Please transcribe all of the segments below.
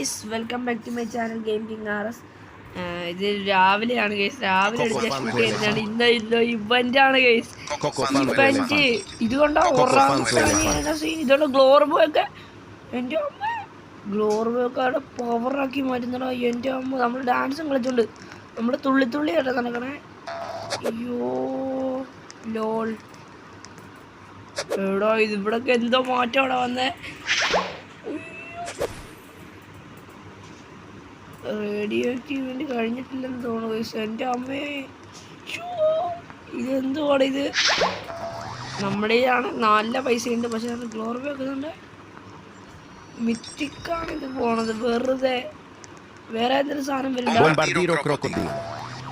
Guys, welcome back to my channel game king RS. ഇത് രാവിലെയാണ് guys, രാവിലെ എടുത്ത ഷൂട്ട് ചെയ്യുന്നതാണ്. ഇന്ന് ഇവന്റ് ആണ് ഗൈസ്. ഇവന്റ് ഇതുകൊണ്ടോ ഇതുകൊണ്ട് ഗ്ലോർബോ ഒക്കെ എൻ്റെ അമ്മ, ഗ്ലോർബോ ഒക്കെ അവിടെ പവറാക്കി മാറ്റുന്നടോ എൻ്റെ അമ്മ. നമ്മൾ ഡാൻസും കളിച്ചോണ്ട് നമ്മൾ തുള്ളി ആയിട്ട് നടക്കണേ. അയ്യോ ലോൾ എവിടോ ഇത്, ഇവിടൊക്കെ എന്തോ മാറ്റം അവിടെ വന്നേ. റേഡിയോ ആക്റ്റീവ് കഴിഞ്ഞിട്ടില്ലെന്ന് തോന്നുന്നു ഗൈസ്. എൻ്റെ അമ്മേ, ഇതെന്തുവാണ് ഇത്? നമ്മുടെ ആണ് നല്ല പൈസയുണ്ട്, പക്ഷെ അത് ഗ്ലോറി വെക്കുന്നുണ്ട്. മിത്തിക്കാണ് ഇത് പോണത് വെറുതെ. വേറെ എന്തൊരു സാധനം വരുന്നുണ്ട്.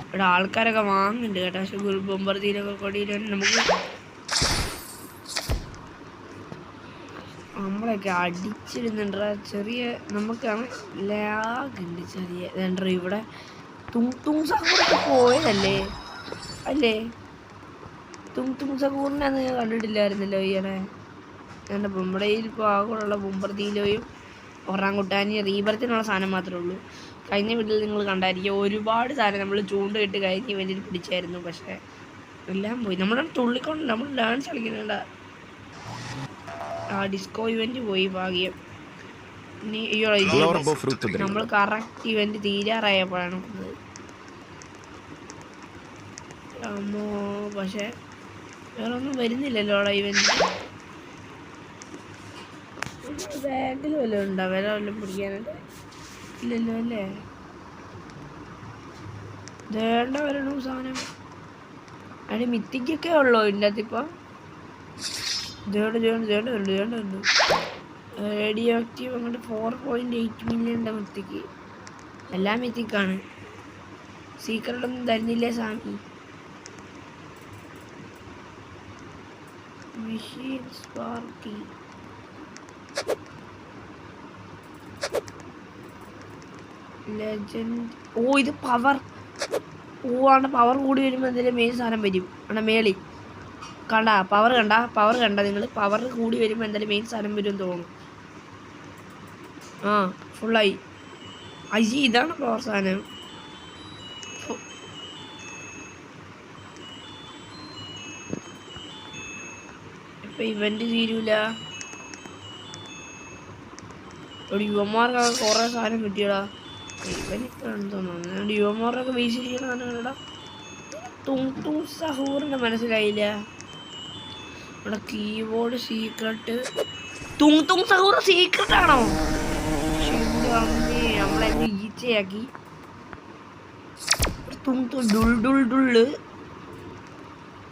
ഇവിടെ ആൾക്കാരൊക്കെ വാങ്ങുന്നുണ്ട് കേട്ടോ. പക്ഷെ ബൊമ്പർദീനോ ക്രൊക്കോഡീലോ നമുക്ക് നമ്മളൊക്കെ അടിച്ചിരുന്നുണ്ട്. ചെറിയ നമുക്കാണ് ലാഗുണ്ട് ചെറിയ. ഇവിടെ തുങ് സക്കൂറൊക്കെ പോയതല്ലേ അല്ലേ? തുങ് സക്കൂറിനെ അന്ന് കണ്ടിട്ടില്ലായിരുന്നല്ലോ ഈയിടെ. എൻ്റെ ബൊമ്പടയിൽ ഇപ്പോൾ ആകെയുള്ള ബൊമ്പർദീലോയും ഒറാങ്കുട്ടാനി റീബർത്തിനുള്ള സാധനം മാത്രമേ ഉള്ളൂ. കഴിഞ്ഞ വീട്ടിൽ നിങ്ങൾ കണ്ടായിരിക്കും ഒരുപാട് സാധനം നമ്മൾ ചൂണ്ടിട്ട് കഴിഞ്ഞ വേണ്ടിയിട്ട് പിടിച്ചായിരുന്നു. പക്ഷേ എല്ലാം പോയി. നമ്മുടെ തുള്ളിക്കൊണ്ട് നമ്മൾ ഡാൻസ് കളിക്കുന്നുണ്ട. ആ ഡിസ്കോ ഇവന്റ് പോയി ഭാഗ്യം. നമ്മൾ കറക്റ്റ് ഇവന്റ് തീരാറായപ്പോഴാണ് വന്നത്. അമ്മോ, പക്ഷെ വേറെ ഒന്നും വരുന്നില്ലല്ലോ ഇവന്റ്. ബാഗിൽ വല്ലതും ഉണ്ടോ? വില വല്ലതും പിടിക്കാനുണ്ട്? ഇല്ലല്ലോ അല്ലേ? വേണ്ട വരണു സാധനം. അതിന് മിത്തിക്കൊക്കെ ഉള്ളോ ഇതിൻ്റെ അകത്ത് ഇപ്പം? ഉണ്ട് റേഡിയോ ആക്റ്റീവ് അങ്ങോട്ട് 4.8 മില്യൺ ഉണ്ട് മിത്തിക്ക്. എല്ലാം മിത്തിക്കാണ്. സീക്രട്ട് ഒന്നും തരുന്നില്ലേ സാമി? Machine Sparky legend. ഓ ഇത് പവർ. ആണ് പവർ കൂടി വരുമ്പോൾ എന്തെങ്കിലും മെയിൻ സാധനം വരും. ആണ് മേളി കണ്ട പവർ കണ്ട നിങ്ങൾ? പവർ കൂടി വരുമ്പോൾ എന്തായാലും മെയിൻ സാധനം വരുമെന്ന് തോന്നുന്നു. ആ ഫുള്ളായി. അയ്യേ, ഇതാണ് പവർ സാധനം. ഇപ്പം ഇവന്റ് തീരൂല. ഇവിടെ യുവമാർക്കൊക്കെ കുറേ സാധനം കിട്ടിയടാ. ഇവനിക്കാണെന്ന് തോന്നുന്നു യുവമാർക്കൊക്കെ വീശിരിക്കുന്ന സാധനങ്ങളടാ. തുങ് സഹൂറിൻ്റെ മനസ്സിലായില്ല. ഇവിടെ കീബോർഡ് സീക്രട്ട്. തുങ് സഹൂർ സീക്രട്ട് ആണോ? നമ്മളെന്നെ ഈച്ചയാക്കി. ഡുള്ള്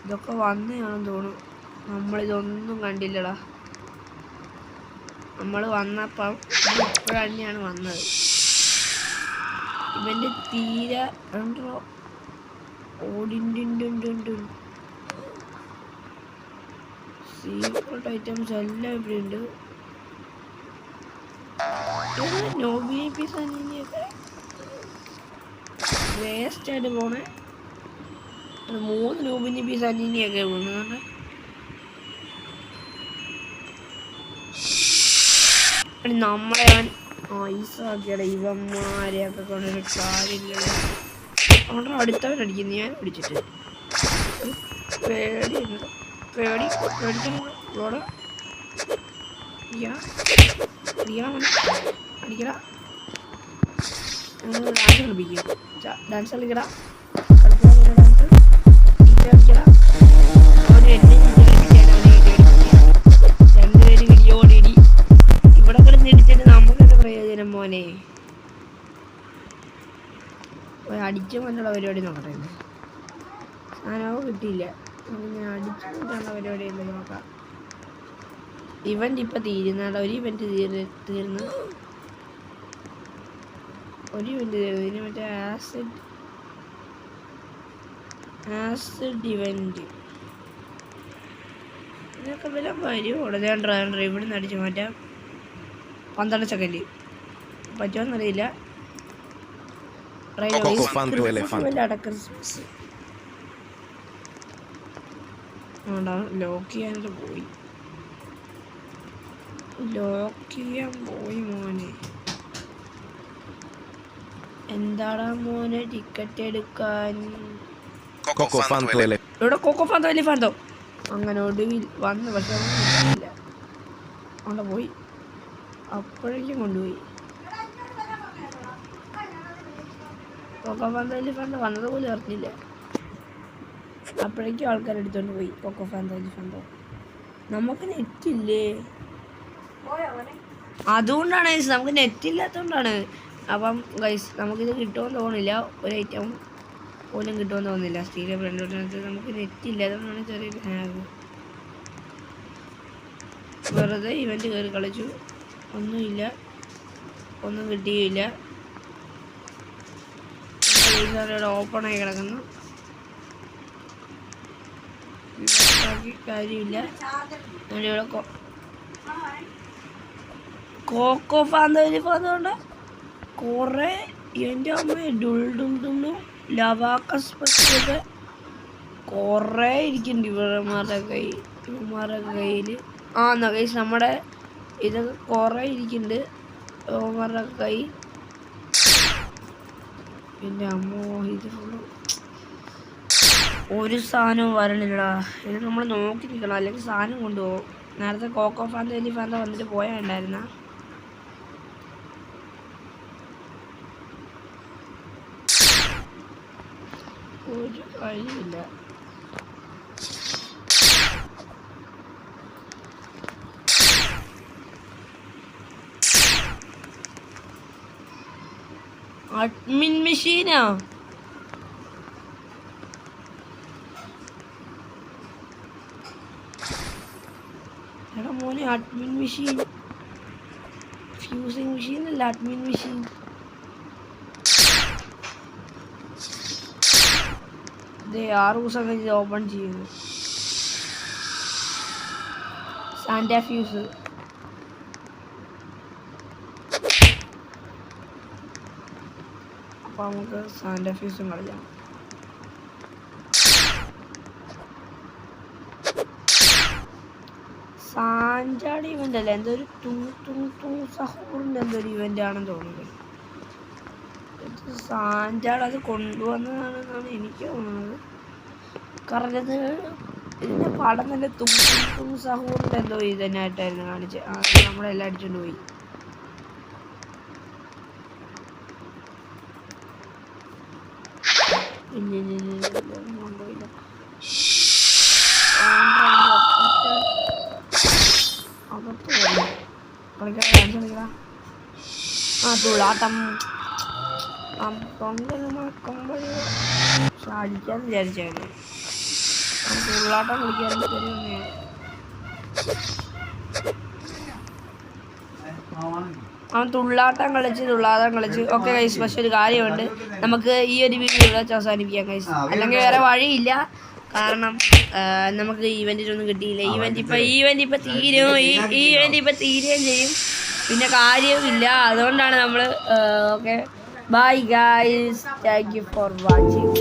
ഇതൊക്കെ വന്നതാണെന്ന് തോന്നുന്നു. നമ്മളിതൊന്നും കണ്ടില്ലടാ. നമ്മൾ വന്നപ്പം ഇപ്പോൾ തന്നെയാണ് വന്നത്. ഇവൻ്റെ തീരെ ഓടിണ്ട്. സീക്രട്ട് ഐറ്റംസ് എല്ലാം ഇവിടെ ഉണ്ട്. നോബിനി പീസ് അനീനിയൊക്കെ വേസ്റ്റ് ആയിട്ട് പോണേ. 3 നോബിനി പീസ് അനീനിയൊക്കെ പോകുന്നത്. നമ്മളെ ഐസാക്കിയുടെ ഇവന്മാരെയൊക്കെ കൊണ്ടൊരു കാര്യമില്ലല്ലോ. അവിടെ അടുത്തവൻ അടിക്കുന്നു, ഞാൻ പിടിച്ചിട്ട് പേടിയുണ്ട്. പേടിക്കണം. അടിക്കടാ. ഡാൻസ് കളിപ്പിക്കും. ഡാൻസ് കളിക്കടാ. രണ്ടുപേരും ഇടിയോടിടി. ഇവിടെ കിടന്ന് ഇടിച്ചിട്ട് നമുക്കൊക്കെ പ്രയോജനം മോനെ. അടിച്ചു കൊണ്ടുള്ള പരിപാടി നോക്കട്ടെ. സാധനവും കിട്ടിയില്ല. ഞാൻ അടിച്ചു കൊണ്ടുള്ള പരിപാടിയല്ലേ നോക്കാം. ഇവന്റ് ഇപ്പം തീരുന്നതാണ്. ഒരു ഇവന്റ് തീർന്ന് ഇനി മറ്റേ ആസിഡ് ഇവന്റ് ഇതിനൊക്കെ വില വരുമോ? ഇവിടെ നിന്ന് അടിച്ചു മാറ്റാം. 12 സെക്കൻഡ് പറ്റുമെന്നറിയില്ല. ക്രിസ്മസ് ലോക്ക് ചെയ്യാൻ പോയി മോനെ. എന്താടാ മോനെ ടിക്കറ്റ് എടുക്കാൻ? Cocofanto ഇവിടെ കൊക്കോഫാന്തോ എലിഫാന്തോ അങ്ങനെ ഒടുവിൽ വന്ന്, പക്ഷെ ഇല്ല, അവിടെ പോയി, അപ്പോഴേക്കും കൊണ്ടുപോയി. കൊക്കോഫാന്തോ എലിഫാന്തോ വന്നത് പോലും അറിഞ്ഞില്ല, അപ്പോഴേക്കും ആൾക്കാർ എടുത്തോണ്ട് പോയി കൊക്കോഫാന്തോ എലിഫാന്തോ. നമുക്ക് നെറ്റില്ലേ, അതുകൊണ്ടാണ് ഗൈസ്, നമുക്ക് നെറ്റ് ഇല്ലാത്തതുകൊണ്ടാണ്. അപ്പം ഗൈസ് നമുക്കിത് കിട്ടുമെന്ന് തോന്നുന്നില്ല, ഒരു ഐറ്റം പോലും കിട്ടുമെന്ന് തോന്നുന്നില്ല. സ്റ്റീരിയോ ഫ്രണ്ടിനകത്ത് നമുക്ക് നെറ്റ് ഇല്ല, അതുകൊണ്ടാണ് ചെറിയൊരു ഹാങ്. വെറുതെ ഇവന്റ് കയറി കളിച്ചു, ഒന്നുമില്ല, ഒന്നും കിട്ടിയില്ല. ഇവിടെ ഓപ്പണായി കിടക്കുന്നു, കാര്യമില്ല. ഇവിടെ കോക്കോഫാന്തോ എലിഫാന്തോണ്ട് കുറെ എൻ്റെ അമ്മ ഡുള്ളും ലവാക്കസ് പച്ചൊക്കെ കുറേ ഇരിക്കുന്നുണ്ട് ഇവന്മാരുടെ കയ്യിൽ. ആ എന്നാ കൈസ് നമ്മുടെ ഇതൊക്കെ കുറേ ഇരിക്കുന്നുണ്ട് ഇവന്മാരുടെ കൈ. എൻ്റെ അമ്മോ, ഇത് ഒരു സാധനവും വരണില്ലടാ. ഇത് നമ്മൾ നോക്കി നിൽക്കണം, അല്ലെങ്കിൽ സാധനം കൊണ്ടുപോകും. നേരത്തെ കോക്കോഫാന്തോ എലിഫാന്തോ വന്നിട്ട് പോയാണ്ടായിരുന്ന. ഒരു കഴിയില്ല. അഡ്മിൻ മെഷീനാ, എടാ മോനെ അഡ്മിൻ മെഷീൻ, ഫ്യൂസിങ് മെഷീൻ അല്ല, അഡ്മിൻ മെഷീൻ. ഇത് 6 ദിവസം കഴിഞ്ഞ് ഓപ്പൺ ചെയ്യുന്നു. സാന്റാ ഫ്യൂസ്, അപ്പൊ നമുക്ക് സാന്റാ ഫ്യൂസും കളിക്കാം. സാഞ്ചാടി ഇവന്റ് അല്ല, എന്തോ ഒരു സഹോറിന്റെ എന്തോ ഒരു ഇവന്റ് ആണെന്ന് തോന്നുന്നത്. സാഞ്ചാട് അത് കൊണ്ടുവന്നതാണെന്നാണ് എനിക്ക് തോന്നുന്നത്. കാരണം ഇത് ഇതിന്റെ പടം തന്നെ സഹോറിന്റെ എന്തോ ഇത് തന്നെ ആയിട്ടായിരുന്നു കാണിച്ചത്. നമ്മളെല്ലാം അടിച്ചോണ്ട് പോയി. കൊണ്ടുപോയില്ല. തുള്ളാട്ടം അടിക്കാന്ന് വിചാരിച്ചായിരുന്നു. തുള്ളാട്ടം കളിക്കാൻ അവൻ തുള്ളാട്ടം കളിച്ച്. ഓക്കെ ഗൈസ്, പക്ഷെ ഒരു കാര്യമുണ്ട്, നമുക്ക് ഈ ഒരു വീഡിയോ ഇവിടെ അവസാനിപ്പിക്കാം ഗൈസ്, അല്ലെങ്കിൽ വേറെ വഴിയില്ല. കാരണം നമുക്ക് ഈവെന്റിനൊന്നും കിട്ടിയില്ല. ഈവെന്റ് ഇപ്പൊ തീരുകയും ചെയ്യും, പിന്നെ കാര്യവുമില്ല. അതുകൊണ്ടാണ് നമ്മൾ okay bye guys, thank you for watching.